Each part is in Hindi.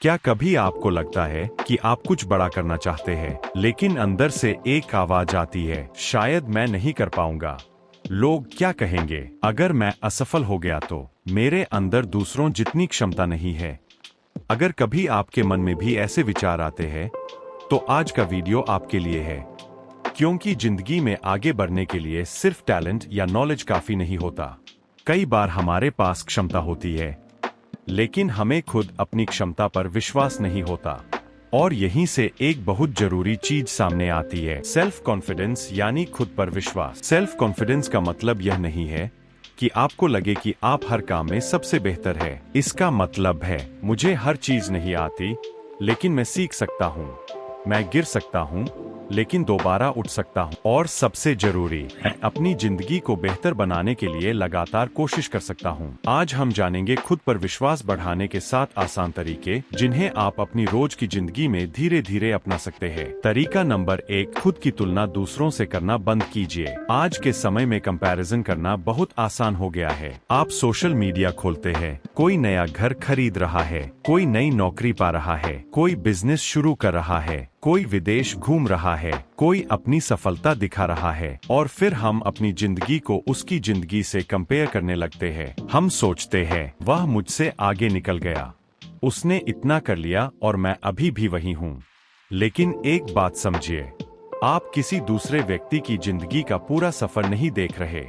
क्या कभी आपको लगता है कि आप कुछ बड़ा करना चाहते हैं, लेकिन अंदर से एक आवाज आती है, शायद मैं नहीं कर पाऊंगा। लोग क्या कहेंगे अगर मैं असफल हो गया तो? मेरे अंदर दूसरों जितनी क्षमता नहीं है। अगर कभी आपके मन में भी ऐसे विचार आते हैं, तो आज का वीडियो आपके लिए है, क्योंकि जिंदगी में आगे बढ़ने के लिए सिर्फ टैलेंट या नॉलेज काफी नहीं होता। कई बार हमारे पास क्षमता होती है, लेकिन हमें खुद अपनी क्षमता पर विश्वास नहीं होता। और यहीं से एक बहुत जरूरी चीज सामने आती है, सेल्फ कॉन्फिडेंस, यानी खुद पर विश्वास। सेल्फ कॉन्फिडेंस का मतलब यह नहीं है कि आपको लगे कि आप हर काम में सबसे बेहतर है। इसका मतलब है, मुझे हर चीज नहीं आती, लेकिन मैं सीख सकता हूँ। मैं गिर सकता हूँ, लेकिन दोबारा उठ सकता हूँ। और सबसे जरूरी है, अपनी जिंदगी को बेहतर बनाने के लिए लगातार कोशिश कर सकता हूँ। आज हम जानेंगे खुद पर विश्वास बढ़ाने के 7 आसान तरीके, जिन्हें आप अपनी रोज की जिंदगी में धीरे धीरे अपना सकते हैं। तरीका नंबर 1, खुद की तुलना दूसरों से करना बंद कीजिए। आज के समय में कंपैरिजन करना बहुत आसान हो गया है। आप सोशल मीडिया खोलते हैं, कोई नया घर खरीद रहा है, कोई नई नौकरी पा रहा है, कोई बिजनेस शुरू कर रहा है, कोई विदेश घूम रहा है, कोई अपनी सफलता दिखा रहा है, और फिर हम अपनी जिंदगी को उसकी जिंदगी से कंपेयर करने लगते हैं। हम सोचते हैं, वह मुझसे आगे निकल गया, उसने इतना कर लिया और मैं अभी भी वहीं हूँ। लेकिन एक बात समझिए, आप किसी दूसरे व्यक्ति की जिंदगी का पूरा सफर नहीं देख रहे।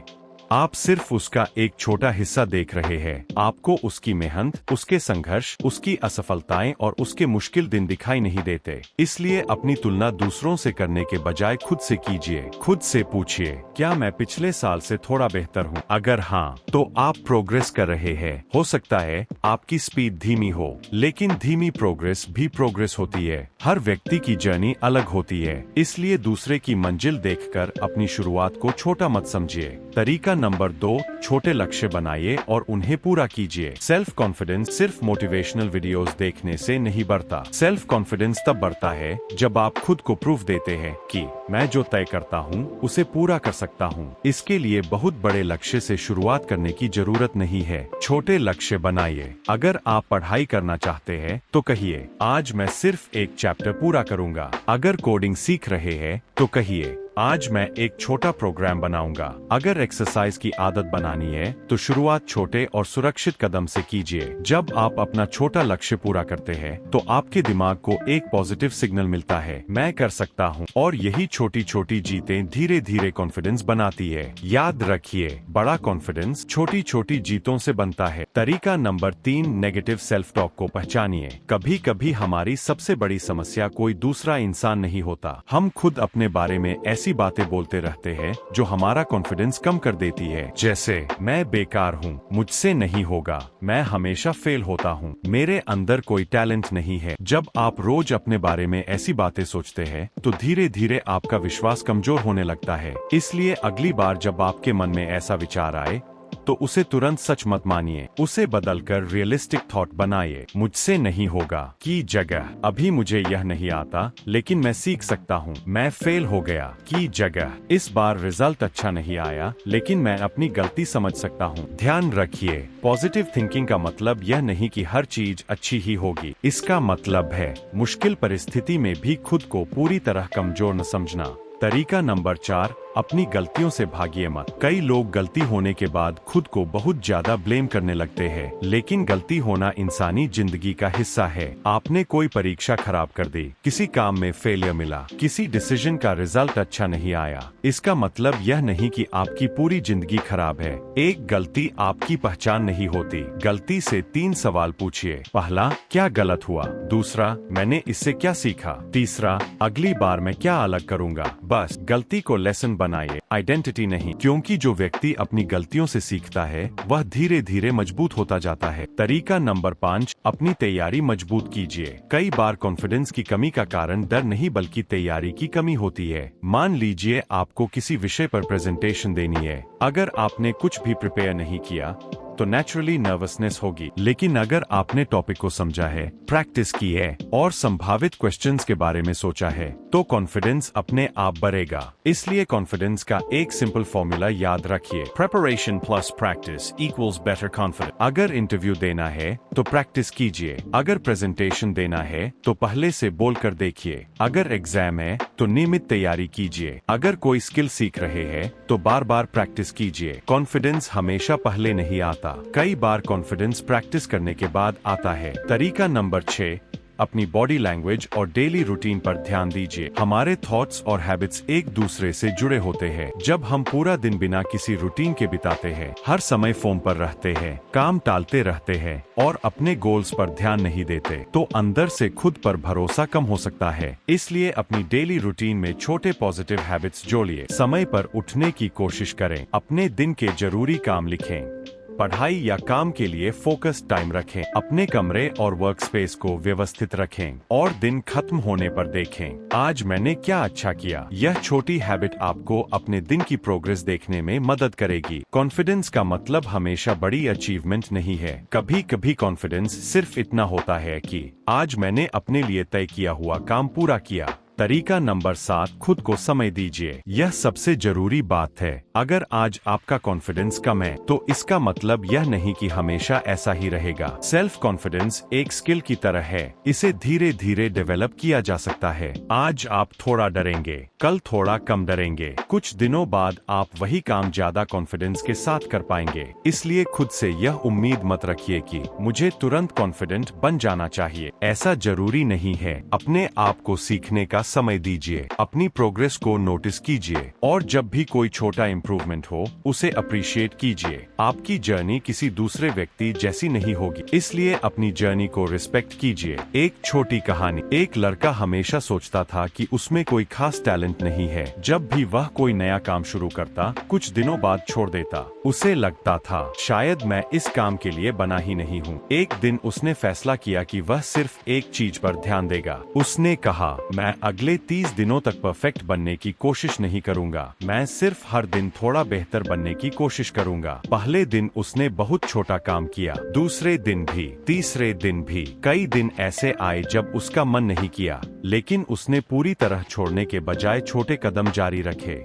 आप सिर्फ उसका एक छोटा हिस्सा देख रहे हैं। आपको उसकी मेहनत, उसके संघर्ष, उसकी असफलताएं और उसके मुश्किल दिन दिखाई नहीं देते। इसलिए अपनी तुलना दूसरों से करने के बजाय खुद से कीजिए। खुद से पूछिए, क्या मैं पिछले साल से थोड़ा बेहतर हूँ? अगर हाँ, तो आप प्रोग्रेस कर रहे हैं। हो सकता है आपकी स्पीड धीमी हो, लेकिन धीमी प्रोग्रेस भी प्रोग्रेस होती है। हर व्यक्ति की जर्नी अलग होती है, इसलिए दूसरे की मंजिल देखकर अपनी शुरुआत को छोटा मत समझिए। तरीका नंबर 2, छोटे लक्ष्य बनाइए और उन्हें पूरा कीजिए। सेल्फ कॉन्फिडेंस सिर्फ मोटिवेशनल वीडियोस देखने से नहीं बढ़ता। सेल्फ कॉन्फिडेंस तब बढ़ता है जब आप खुद को प्रूफ देते हैं कि मैं जो तय करता हूँ उसे पूरा कर सकता हूँ। इसके लिए बहुत बड़े लक्ष्य से शुरुआत करने की जरूरत नहीं है। छोटे लक्ष्य बनाइए। अगर आप पढ़ाई करना चाहते हैं, तो कहिए, आज मैं सिर्फ एक चैप्टर पूरा करूंगा। अगर कोडिंग सीख रहे हैं, तो कहिए, आज मैं एक छोटा प्रोग्राम बनाऊंगा। अगर एक्सरसाइज की आदत बनानी है, तो शुरुआत छोटे और सुरक्षित कदम से कीजिए। जब आप अपना छोटा लक्ष्य पूरा करते हैं, तो आपके दिमाग को एक पॉजिटिव सिग्नल मिलता है, मैं कर सकता हूं। और यही छोटी छोटी जीतें धीरे धीरे कॉन्फिडेंस बनाती है। याद रखिए, बड़ा कॉन्फिडेंस छोटी छोटी जीतों से बनता है। तरीका नंबर 3, नेगेटिव सेल्फ टॉक को पहचानिए। कभी कभी हमारी सबसे बड़ी समस्या कोई दूसरा इंसान नहीं होता। हम खुद अपने बारे में ऐसी बातें बोलते रहते हैं जो हमारा कॉन्फिडेंस कम कर देती है। जैसे, मैं बेकार हूँ, मुझसे नहीं होगा, मैं हमेशा फेल होता हूँ, मेरे अंदर कोई टैलेंट नहीं है। जब आप रोज अपने बारे में ऐसी बातें सोचते हैं, तो धीरे धीरे आपका विश्वास कमजोर होने लगता है। इसलिए अगली बार जब आपके मन में ऐसा विचार आए, तो उसे तुरंत सच मत मानिए। उसे बदलकर रियलिस्टिक थॉट बनाइए। मुझसे नहीं होगा की जगह, अभी मुझे यह नहीं आता, लेकिन मैं सीख सकता हूँ। मैं फेल हो गया की जगह, इस बार रिजल्ट अच्छा नहीं आया, लेकिन मैं अपनी गलती समझ सकता हूँ। ध्यान रखिए, पॉजिटिव थिंकिंग का मतलब यह नहीं कि हर चीज अच्छी ही होगी। इसका मतलब है मुश्किल परिस्थिति में भी खुद को पूरी तरह कमजोर न समझना। तरीका नंबर 4, अपनी गलतियों से भागिए मत। कई लोग गलती होने के बाद खुद को बहुत ज्यादा ब्लेम करने लगते हैं, लेकिन गलती होना इंसानी जिंदगी का हिस्सा है। आपने कोई परीक्षा खराब कर दी, किसी काम में फेलियर मिला, किसी डिसीजन का रिजल्ट अच्छा नहीं आया, इसका मतलब यह नहीं कि आपकी पूरी जिंदगी खराब है। एक गलती आपकी पहचान नहीं होती। गलती से 3 सवाल पूछिए। पहला, क्या गलत हुआ? दूसरा, मैंने इससे क्या सीखा? तीसरा, अगली बार मैं क्या अलग करूंगा? बस गलती को लेसन बनाइए, आइडेंटिटी नहीं। क्योंकि जो व्यक्ति अपनी गलतियों से सीखता है, वह धीरे धीरे मजबूत होता जाता है। तरीका नंबर 5, अपनी तैयारी मजबूत कीजिए। कई बार कॉन्फिडेंस की कमी का कारण डर नहीं, बल्कि तैयारी की कमी होती है। मान लीजिए आपको किसी विषय पर प्रेजेंटेशन देनी है। अगर आपने कुछ भी प्रिपेयर नहीं किया तो नेचुरली नर्वसनेस होगी, लेकिन अगर आपने टॉपिक को समझा है, प्रैक्टिस की है और संभावित क्वेश्चंस के बारे में सोचा है तो कॉन्फिडेंस अपने आप बढ़ेगा। इसलिए कॉन्फिडेंस का एक सिंपल फॉर्मूला याद रखिए, preparation plus practice equals better confidence. अगर इंटरव्यू देना है तो प्रैक्टिस कीजिए, अगर प्रेजेंटेशन देना है तो पहले से बोल कर देखिए, अगर एग्जाम है तो नियमित तैयारी कीजिए, अगर कोई स्किल सीख रहे हैं तो बार बार प्रैक्टिस कीजिए। कॉन्फिडेंस हमेशा पहले नहीं आता, कई बार कॉन्फिडेंस प्रैक्टिस करने के बाद आता है। तरीका नंबर 6, अपनी बॉडी लैंग्वेज और डेली रूटीन पर ध्यान दीजिए। हमारे थॉट्स और हैबिट्स एक दूसरे से जुड़े होते हैं। जब हम पूरा दिन बिना किसी रूटीन के बिताते हैं, हर समय फोन पर रहते हैं, काम टालते रहते हैं और अपने गोल्स पर ध्यान नहीं देते, तो अंदर से खुद पर भरोसा कम हो सकता है। इसलिए अपनी डेली रूटीन में छोटे पॉजिटिव हैबिट्स जोड़िए। समय पर उठने की कोशिश करें, अपने दिन के जरूरी काम लिखें, पढ़ाई या काम के लिए फोकस टाइम रखें, अपने कमरे और वर्क स्पेस को व्यवस्थित रखें और दिन खत्म होने पर देखें, आज मैंने क्या अच्छा किया। यह छोटी हैबिट आपको अपने दिन की प्रोग्रेस देखने में मदद करेगी। कॉन्फिडेंस का मतलब हमेशा बड़ी अचीवमेंट नहीं है, कभी कभी कॉन्फिडेंस सिर्फ इतना होता है कि आज मैंने अपने लिए तय किया हुआ काम पूरा किया। तरीका नंबर 7, खुद को समय दीजिए। यह सबसे जरूरी बात है। अगर आज आपका कॉन्फिडेंस कम है तो इसका मतलब यह नहीं कि हमेशा ऐसा ही रहेगा। सेल्फ कॉन्फिडेंस एक स्किल की तरह है, इसे धीरे धीरे डेवलप किया जा सकता है। आज आप थोड़ा डरेंगे, कल थोड़ा कम डरेंगे, कुछ दिनों बाद आप वही काम ज्यादा कॉन्फिडेंस के साथ कर पाएंगे। इसलिए खुद से यह उम्मीद मत रखिए कि मुझे तुरंत कॉन्फिडेंट बन जाना चाहिए, ऐसा जरूरी नहीं है। अपने आप को सीखने का समय दीजिए, अपनी प्रोग्रेस को नोटिस कीजिए और जब भी कोई छोटा इम्प्रूवमेंट हो उसे अप्रिशिएट कीजिए। आपकी जर्नी किसी दूसरे व्यक्ति जैसी नहीं होगी, इसलिए अपनी जर्नी को रिस्पेक्ट कीजिए। एक छोटी कहानी, एक लड़का हमेशा सोचता था कि उसमें कोई खास टैलेंट नहीं है। जब भी वह कोई नया काम शुरू करता, कुछ दिनों बाद छोड़ देता। उसे लगता था शायद मैं इस काम के लिए बना ही नहीं हूँ। एक दिन उसने फैसला किया कि वह सिर्फ एक चीज पर ध्यान देगा। उसने कहा, मैं अगले 30 दिनों तक परफेक्ट बनने की कोशिश नहीं करूंगा, मैं सिर्फ हर दिन थोड़ा बेहतर बनने की कोशिश करूंगा। पहले दिन उसने बहुत छोटा काम किया, दूसरे दिन भी, तीसरे दिन भी। कई दिन ऐसे आए जब उसका मन नहीं किया, लेकिन उसने पूरी तरह छोड़ने के बजाय छोटे कदम जारी रखे।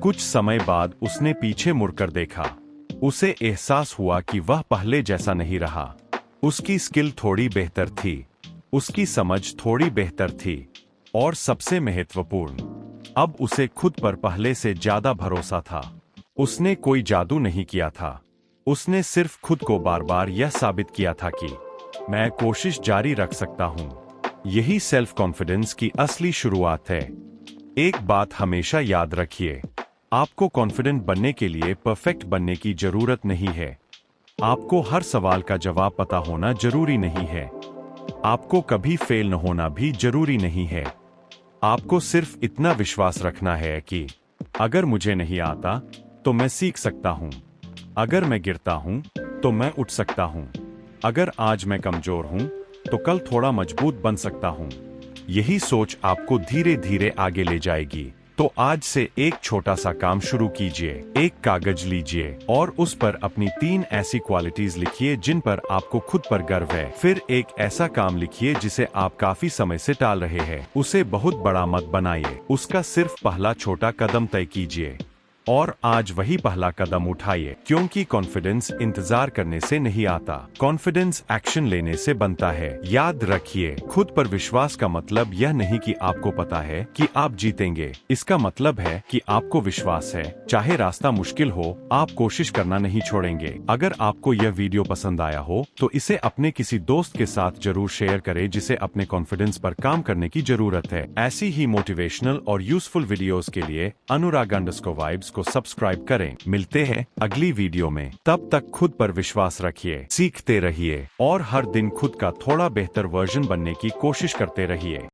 कुछ समय बाद उसने पीछे मुड़कर देखा, उसे एहसास हुआ कि वह पहले जैसा नहीं रहा। उसकी स्किल थोड़ी बेहतर थी, उसकी समझ थोड़ी बेहतर थी और सबसे महत्वपूर्ण, अब उसे खुद पर पहले से ज्यादा भरोसा था। उसने कोई जादू नहीं किया था, उसने सिर्फ खुद को बार बार यह साबित किया था कि मैं कोशिश जारी रख सकता हूँ। यही सेल्फ कॉन्फिडेंस की असली शुरुआत है। एक बात हमेशा याद रखिए, आपको कॉन्फिडेंट बनने के लिए परफेक्ट बनने की जरूरत नहीं है। आपको हर सवाल का जवाब पता होना जरूरी नहीं है। आपको कभी फेल न होना भी जरूरी नहीं है। आपको सिर्फ इतना विश्वास रखना है कि अगर मुझे नहीं आता तो मैं सीख सकता हूँ, अगर मैं गिरता हूँ तो मैं उठ सकता हूँ, अगर आज मैं कमजोर हूँ तो कल थोड़ा मजबूत बन सकता हूँ। यही सोच आपको धीरे धीरे आगे ले जाएगी। तो आज से एक छोटा सा काम शुरू कीजिए। एक कागज लीजिए और उस पर अपनी 3 ऐसी क्वालिटीज लिखिए जिन पर आपको खुद पर गर्व है। फिर एक ऐसा काम लिखिए जिसे आप काफी समय से टाल रहे हैं। उसे बहुत बड़ा मत बनाइए, उसका सिर्फ पहला छोटा कदम तय कीजिए और आज वही पहला कदम उठाइए, क्योंकि कॉन्फिडेंस इंतजार करने से नहीं आता, कॉन्फिडेंस एक्शन लेने से बनता है। याद रखिए, खुद पर विश्वास का मतलब यह नहीं कि आपको पता है कि आप जीतेंगे। इसका मतलब है कि आपको विश्वास है, चाहे रास्ता मुश्किल हो, आप कोशिश करना नहीं छोड़ेंगे। अगर आपको यह वीडियो पसंद आया हो तो इसे अपने किसी दोस्त के साथ जरूर शेयर करें जिसे अपने कॉन्फिडेंस पर काम करने की जरूरत है। ऐसी ही मोटिवेशनल और यूजफुल वीडियोस के लिए अनुराग_वाइब्स को सब्सक्राइब करें। मिलते हैं अगली वीडियो में, तब तक खुद पर विश्वास रखिए, सीखते रहिए और हर दिन खुद का थोड़ा बेहतर वर्जन बनने की कोशिश करते रहिए।